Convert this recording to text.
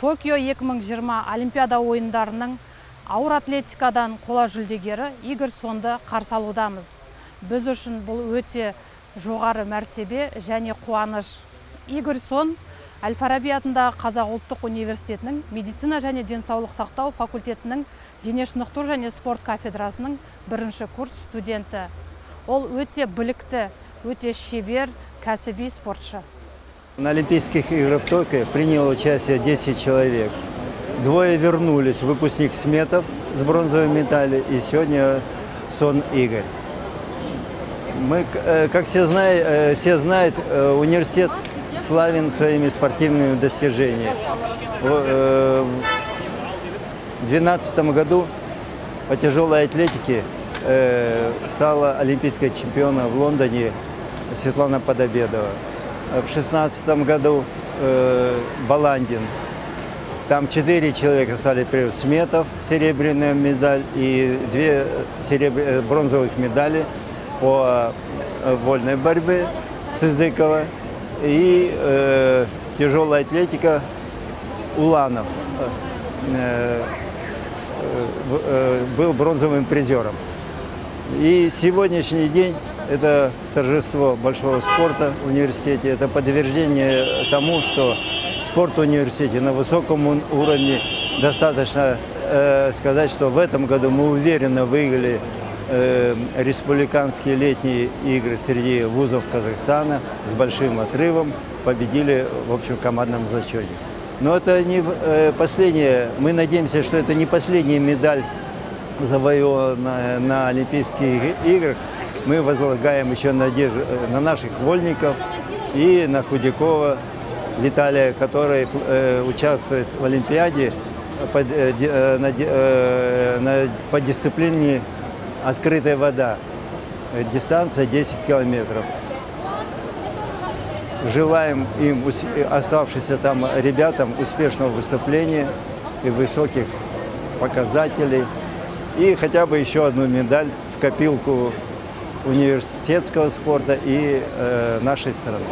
Токио 2020 Олимпиада ойындарының ауыр атлетикадан қола жүлдегері Игорь Сонды қарсы алудамыз. Біз үшін бұл өте жоғары мәртебе және қуаныш. Игорь Сон Әл-Фараби атындағы Қазақ ұлттық университетінің медицина және денсаулық сақтау факультетінің дене шынықтыру және спорт кафедрасының бірінші курс студенті. Ол өте білікті, өте шебер, кәсіби спортшы. На Олимпийских играх в Токио приняло участие 10 человек. Двое вернулись, выпускник Сметов с бронзовой медалью и сегодня Сон Игорь. Мы, как все знают, университет славен своими спортивными достижениями. В 2012 году по тяжелой атлетике стала олимпийской чемпионом в Лондоне Светлана Подобедова. В 2016 году Баландин. Там 4 человека стали призерами. Сметов, серебряная медаль и 2 бронзовых медали по вольной борьбе Сыздыкова и тяжелая атлетика Уланов был бронзовым призером. И сегодняшний день это торжество большого спорта в университете, это подтверждение тому, что спорт в университете на высоком уровне. Достаточно сказать, что в этом году мы уверенно выиграли республиканские летние игры среди вузов Казахстана с большим отрывом, победили в общем командном зачете. Но это не последнее, мы надеемся, что это не последняя медаль, завоеванная на Олимпийских играх. Мы возлагаем еще надежду на наших вольников и на Худякова Виталия, который участвует в Олимпиаде по дисциплине открытая вода, дистанция 10 километров. Желаем им, оставшимся там ребятам, успешного выступления и высоких показателей. И хотя бы еще одну медаль в копилку университетского спорта и нашей страны.